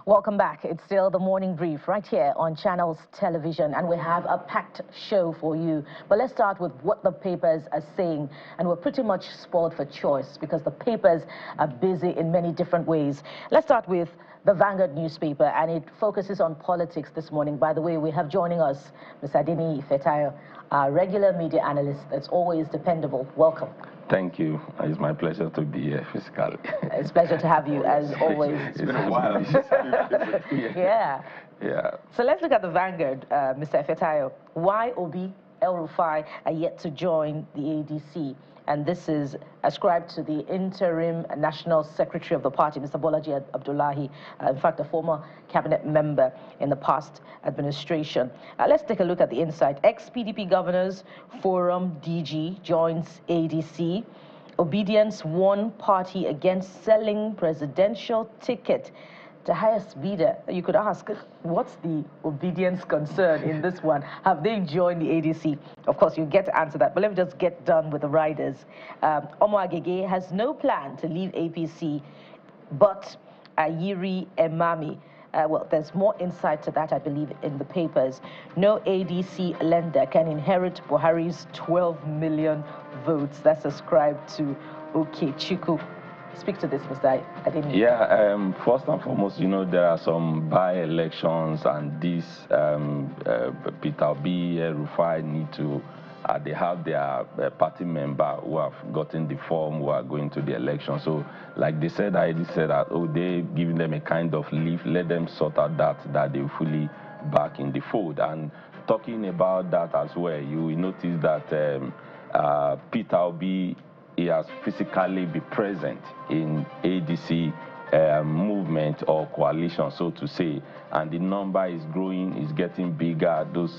Welcome back. It's still the morning brief right here on Channels Television, and we have a packed show for you. But let's start with what the papers are saying, and we're pretty much spoiled for choice because the papers are busy in many different ways. Let's start with the Vanguard newspaper, and it focuses on politics this morning. By the way, we have joining us Mr. Adeni Ifetayo, our regular media analyst that's always dependable. Welcome. Thank you. It's my pleasure to be here physically. It's a pleasure to have you, as always. It's been a while. Yeah. Yeah. So let's look at the Vanguard, Mr. Ifetayo. Why Obi El-Rufai are yet to join the ADC? And this is ascribed to the interim national secretary of the party, Mr. Bolaji Abdullahi, in fact, a former cabinet member in the past administration. Let's take a look at the insight. Ex-PDP Governors Forum DG joins ADC. Obedience won party against selling presidential ticket to highest bidder. You could ask, what's the obedience concern in this one? Have they joined the ADC? Of course, you get to answer that, but let me just get done with the riders. Omo Agege has no plan to leave APC, but Ayiri Emami. Well, there's more insight to that, I believe, in the papers. No ADC lender can inherit Buhari's 12 million votes. That's ascribed to Okechukwu. Speak to this, Mr. Adeni. Yeah, first and foremost, you know, there are some by-elections, and this Peter Obi, Rufai need to, they have their party member who have gotten the form, who are going to the election. So, like they said, I said that, oh, they giving them a kind of leave, let them sort out that they fully back in the fold. And talking about that as well, you will notice that Peter Obi, he has physically be present in ADC movement or coalition, so to say, and the number is growing, is getting bigger, those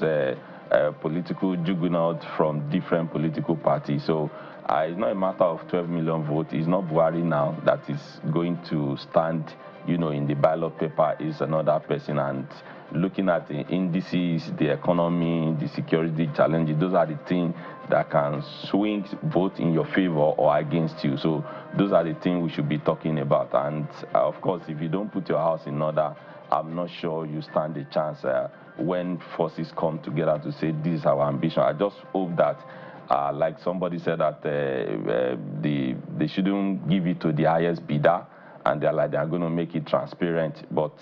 political juggernauts from different political parties. So it's not a matter of 12 million votes. It's not Buhari now that is going to stand, you know, in the ballot paper. Is another person. And looking at the indices, the economy, the security challenges, those are the things that can swing both in your favor or against you. So those are the things we should be talking about. And of course, if you don't put your house in order, I'm not sure you stand a chance when forces come together to say this is our ambition. I just hope that, like somebody said, that they shouldn't give it to the highest bidder, and they're going to make it transparent. But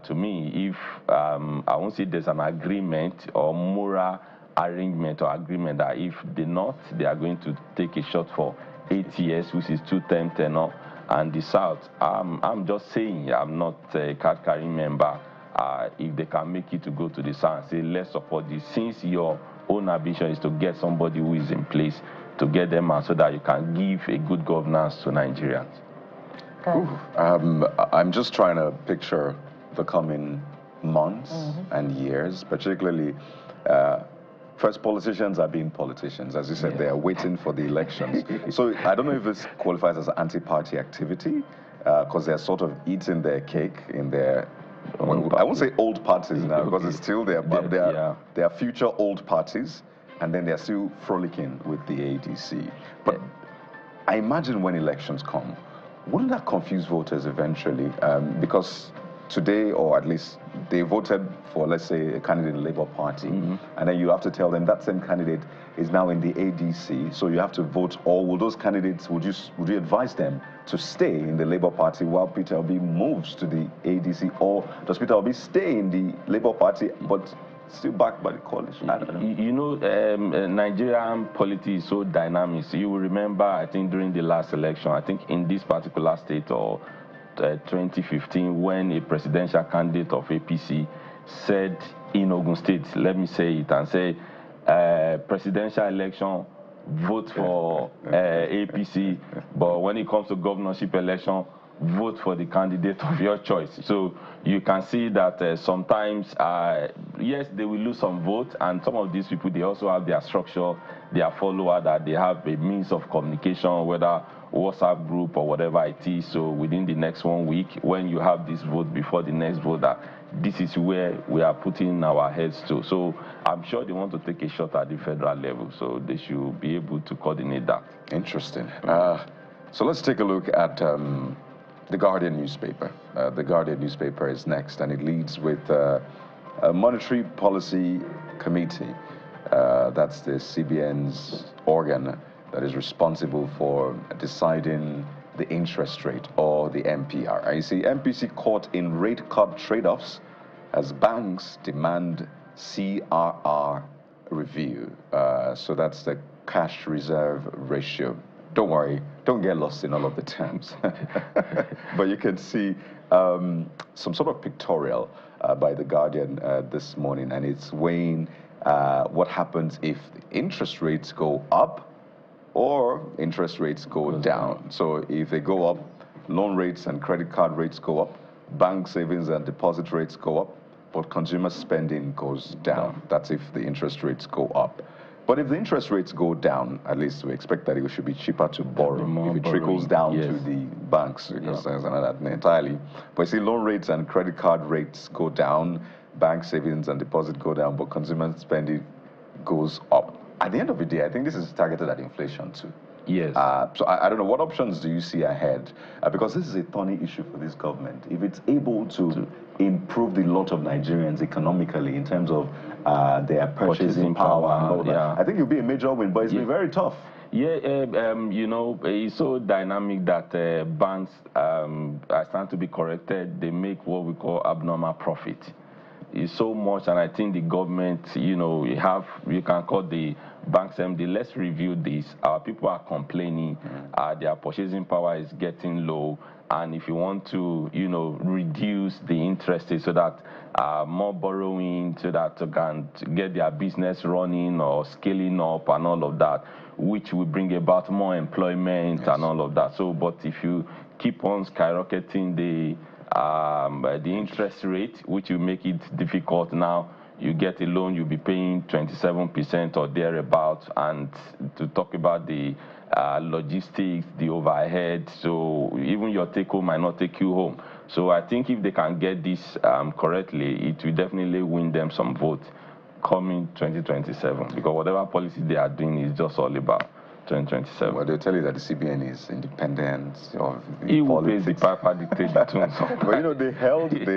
to me, if I won't say there's an agreement or moral arrangement or agreement that if the North, they are going to take a shot for 8 years, which is 2-term tenure, and the South, I'm just saying, I'm not a card-carrying member. If they can make it to go to the South and say, let's support this, since your own ambition is to get somebody who is in place to get them out so that you can give a good governance to Nigerians. I'm just trying to picture the coming months and years, particularly first, politicians are being politicians. As you said, they are waiting for the elections. So I don't know if this qualifies as anti-party activity, because they're sort of eating their cake in their, I won't say old parties now, because it's still there, but they are future old parties, and then they're still frolicking with the ADC. But I imagine when elections come, wouldn't that confuse voters eventually? Because today, or at least they voted for, let's say, a candidate in the Labour Party, and then you have to tell them that same candidate is now in the ADC, so you have to vote. Or will those candidates, would you advise them to stay in the Labour Party while Peter Obi moves to the ADC, or does Peter Obi stay in the Labour Party but still backed by the coalition? I don't know. You know, Nigerian politics is so dynamic. So you will remember, I think during the last election, I think in this particular state, or 2015, when a presidential candidate of APC said in Ogun State, let me say it, and say, presidential election, vote for APC, but when it comes to governorship election, vote for the candidate of your choice. So you can see that sometimes, yes, they will lose some votes, and some of these people, they also have their structure, their follower, that they have a means of communication, whether WhatsApp group or whatever it is. So within the next 1 week, when you have this vote before the next vote, that this is where we are putting our heads to. So I'm sure they want to take a shot at the federal level, so they should be able to coordinate that. Interesting. So let's take a look at The Guardian newspaper. The Guardian newspaper is next, and it leads with a Monetary Policy Committee. That's the CBN's organ that is responsible for deciding the interest rate, or the MPR. And you see, MPC caught in rate cut trade-offs as banks demand CRR review. So that's the cash reserve ratio. Don't worry, don't get lost in all of the terms. But you can see some sort of pictorial by The Guardian this morning, and it's weighing what happens if interest rates go up or interest rates go down. So if they go up, loan rates and credit card rates go up, bank savings and deposit rates go up, but consumer spending goes down. That's if the interest rates go up. But if the interest rates go down, at least we expect that it should be cheaper to borrow if it trickles down to the banks, because there's another entirely. But you see, loan rates and credit card rates go down, bank savings and deposit go down, but consumer spending goes up. At the end of the day, I think this is targeted at inflation too. Yes. So I don't know, what options do you see ahead? Because this is a thorny issue for this government. If it's able to improve the lot of Nigerians economically in terms of their purchasing power and all that, I think it'll be a major win, but it's been very tough. Yeah, you know, it's so dynamic that banks, I stand to be corrected, they make what we call abnormal profit. It's so much, and I think the government, you know, you can call the banks MD, let's review this. Our people are complaining, their purchasing power is getting low, and if you want to, you know, reduce the interest rate so that more borrowing, so that they can get their business running or scaling up and all of that, which will bring about more employment and all of that. So, but if you keep on skyrocketing the interest rate, which will make it difficult. Now you get a loan, you'll be paying 27% or thereabout, and to talk about the logistics, the overhead, so even your take home might not take you home. So I think if they can get this correctly, it will definitely win them some votes coming 2027, because whatever policy they are doing is just all about 2027. Well, they'll tell you that the CBN is independent of the politics. The piper dictate the tune. But you know, they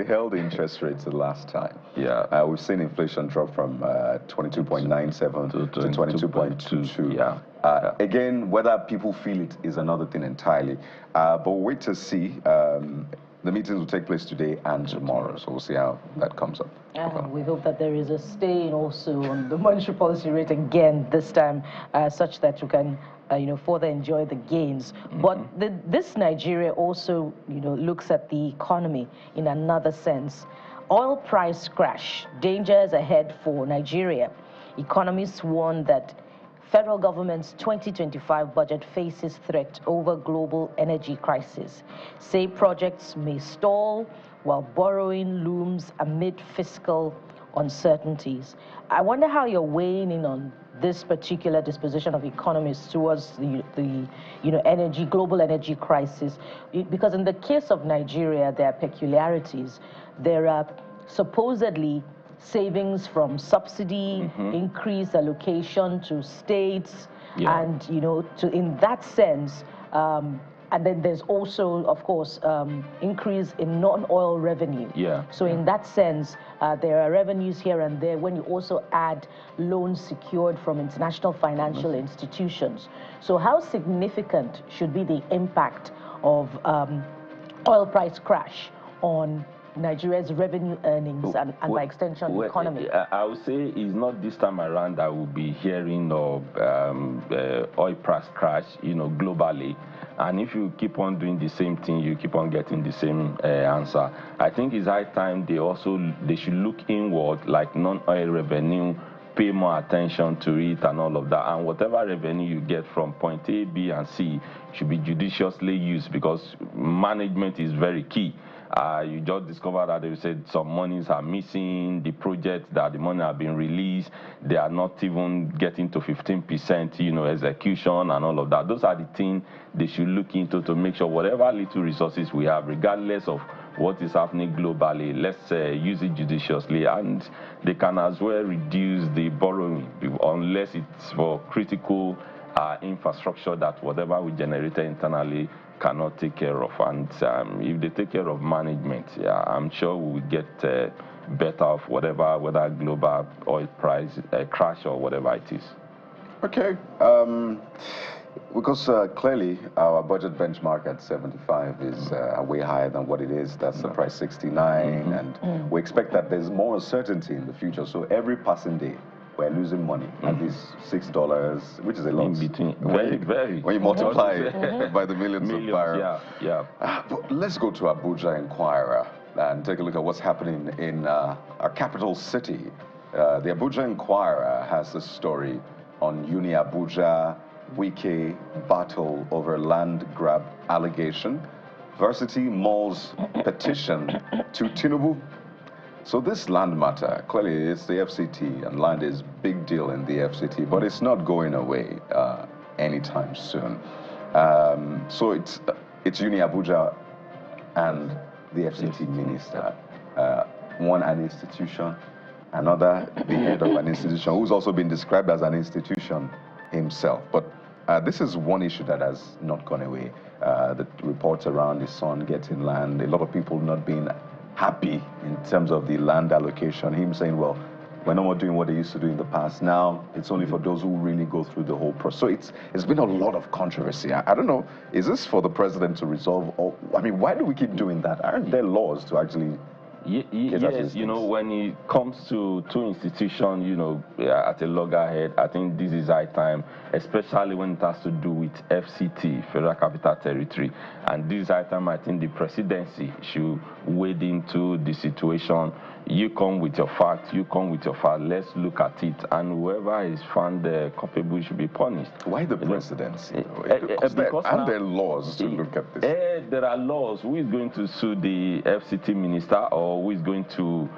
held interest rates the last time. Yeah. We've seen inflation drop from 22.97 to 22.22. Yeah. Again, whether people feel it is another thing entirely. But we'll wait to see. The meetings will take place today and tomorrow, so we'll see how that comes up. We hope that there is a stay also on the monetary policy rate again this time, such that you can, you know, further enjoy the gains. But this Nigeria also, you know, looks at the economy in another sense. Oil price crash, dangers ahead for Nigeria. Economists warn that federal government's 2025 budget faces threat over global energy crisis. Say projects may stall while borrowing looms amid fiscal uncertainties. I wonder how you're weighing in on this particular disposition of economists towards the you know, global energy crisis, because in the case of Nigeria, there are peculiarities. There are supposedly savings from subsidy, increased allocation to states, and, you know, in that sense, and then there's also, of course, increase in non-oil revenue. So in that sense, there are revenues here and there when you also add loans secured from international financial institutions. So how significant should be the impact of oil price crash on Nigeria's revenue earnings and by extension, the economy? I would say it's not this time around that we'll be hearing of oil price crash, you know, globally. And if you keep on doing the same thing, you keep on getting the same answer. I think it's high time they should look inward, like non-oil revenue, pay more attention to it and all of that. And whatever revenue you get from point A, B, and C should be judiciously used, because management is very key. You just discovered that they said some monies are missing, the projects that the money have been released, they are not even getting to 15%, you know, execution and all of that. Those are the things they should look into to make sure whatever little resources we have, regardless of what is happening globally, let's use it judiciously, and they can as well reduce the borrowing, unless it's for critical infrastructure that whatever we generated internally cannot take care of. And if they take care of management, yeah, I'm sure we will get better off whether global oil price crash or whatever it is. Okay. Because clearly our budget benchmark at 75 is way higher than what it is. That's the price 69, and we expect that there's more uncertainty in the future. So every passing day, we're losing money, at least $6, which is a lot. In between, very. When you multiply it by the millions of barrels. Yeah. But let's go to Abuja Inquirer and take a look at what's happening in our capital city. The Abuja Inquirer has this story on Uni Abuja, Wike battle over land grab allegation, Varsity Mall's petition to Tinubu. So this land matter, clearly it's the FCT, and land is big deal in the FCT, but it's not going away anytime soon. So it's Uni Abuja and the FCT minister, one an institution, another the head of an institution, who's also been described as an institution himself. But this is one issue that has not gone away. The reports around his son getting land, a lot of people not being happy in terms of the land allocation, him saying, well, we're no more doing what they used to do in the past. Now it's only for those who really go through the whole process. So it's been a lot of controversy. I don't know, is this for the president to resolve? Or, I mean, why do we keep doing that? Aren't there laws to actually... Yes, you know, when it comes to two institutions, you know, at a loggerhead, I think this is high time, especially when it has to do with FCT, Federal Capital Territory. And this is high time, I think the presidency should wade into the situation. You come with your facts, let's look at it. And whoever is found culpable should be punished. Why the presidency? Because aren't there laws to look at this? There are laws. Who is going to sue the FCT minister, or who is going to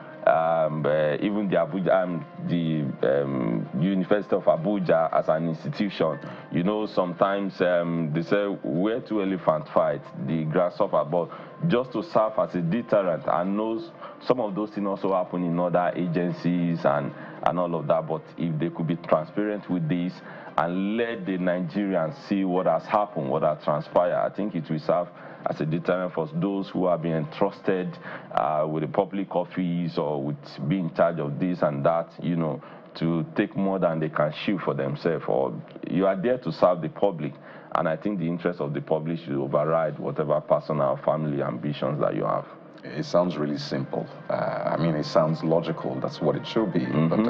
even the Abuja, the University of Abuja as an institution? You know, sometimes they say where two elephants fight, the grass suffer, but just to serve as a deterrent. And knows some of those things also happen in other agencies and all of that. But if they could be transparent with this and let the Nigerians see what has happened, what has transpired, I think it will serve as a deterrent for those who have been entrusted with a public office or with being in charge of this and that, you know, to take more than they can chew for themselves. Or you are there to serve the public, and I think the interest of the public should override whatever personal or family ambitions that you have. It sounds really simple. I mean, it sounds logical. That's what it should be. But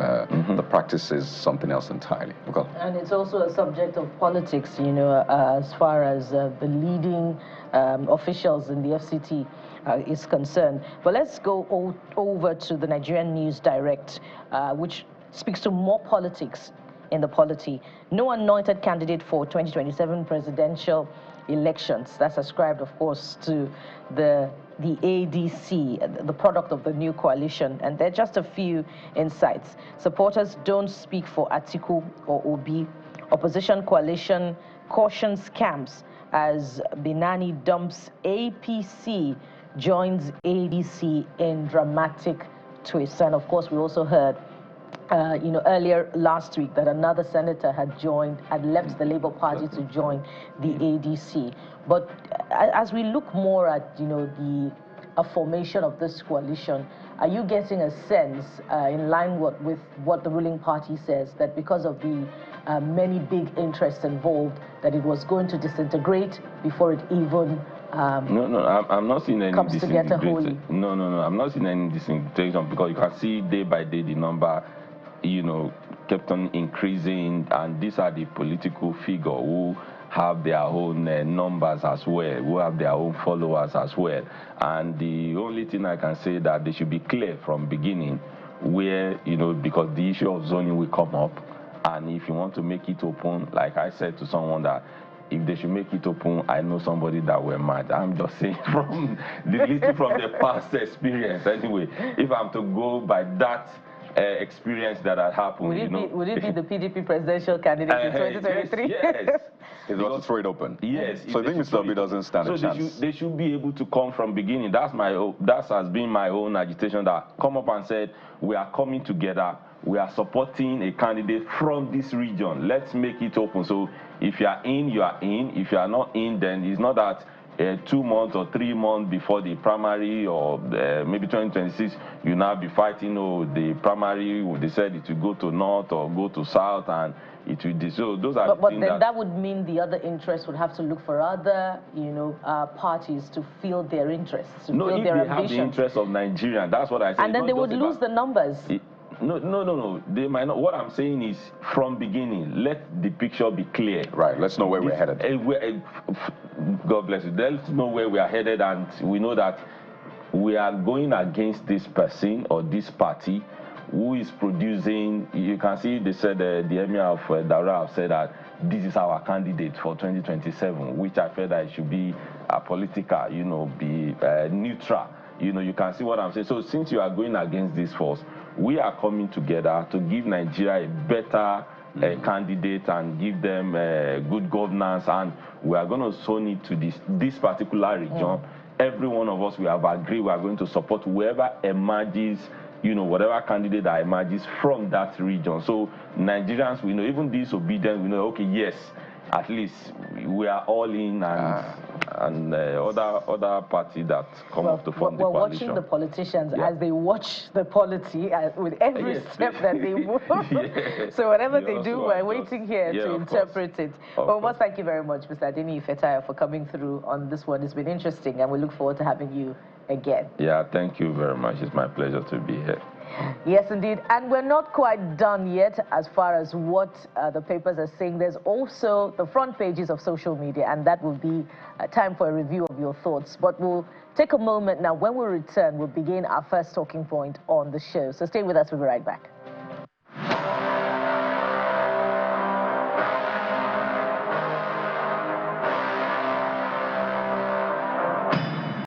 the practice is something else entirely. Okay. And it's also a subject of politics, you know, as far as the leading officials in the FCT is concerned. But let's go over to the Nigerian News Direct, which speaks to more politics in the polity. No anointed candidate for 2027 presidential elections. That's ascribed, of course, to the ADC, the product of the new coalition. And there are just a few insights. Supporters don't speak for Atiku or Obi. Opposition coalition cautions camps as Binani dumps APC, joins ADC in dramatic twist. And of course, we also heard you know, earlier last week that another senator had left the Labour Party to join the ADC. But as we look more at, you know, the formation of this coalition, are you getting a sense, in line with what the ruling party says, that because of the many big interests involved, that it was going to disintegrate before it even No, I'm not seeing any comes together wholly? No, I'm not seeing any disintegration, because you can see day by day the number, you know, kept on increasing, and these are the political figures who have their own numbers as well, who have their own followers as well. And the only thing I can say that they should be clear from beginning where, you know, because the issue of zoning will come up, and if you want to make it open, like I said to someone that if they should make it open, I know somebody that were mad. I'm just saying from the little from the past experience anyway. If I'm to go by that experience that had happened, would it be the PDP presidential candidate in 2023? Yes. They want to throw it open. Yes. So I think Mr. Obi doesn't stand a chance. They should be able to come from beginning. That has been my own agitation, that come up and said, we are coming together. We are supporting a candidate from this region. Let's make it open. So if you are in, you are in. If you are not in, then it's not that 2 months or 3 months before the primary, or maybe 2026, you now be fighting, oh, the primary, they said it will go to north or go to south, and it will. So those are but then that would mean the other interests would have to look for other, parties to fill their interests, to fill their ambitions. No, if they have the interests of Nigeria, that's what I said. And then they would lose the numbers. No. They might not. What I'm saying is, from beginning, let the picture be clear. Right. Let's know where we're headed. God bless you. Let's know where we are headed, and we know that we are going against this person or this party who is producing. You can see they said the Emir of Daura said that this is our candidate for 2027, which I feel that it should be political, be neutral. You can see what I'm saying. So since you are going against this force, we are coming together to give Nigeria a better candidate and give them good governance, and we are going to zone it to this particular region. Every one of us, we have agreed we are going to support whoever emerges, whatever candidate that emerges from that region. So Nigerians, we know, even disobedient, we know, okay, yes, at least we are all in, and other parties that come up to form the coalition. We're watching the politicians as they watch the polity with every step that they move. So whatever they do, we're waiting here to interpret it. Well, most thank you very much, Mr. Adeni Ifetayo, for coming through on this one. It's been interesting, and we look forward to having you again. Yeah, thank you very much. It's my pleasure to be here. Yes, indeed. And we're not quite done yet as far as what the papers are saying. There's also the front pages of social media, and that will be time for a review of your thoughts. But we'll take a moment now. When we return, we'll begin our first talking point on the show. So stay with us. We'll be right back.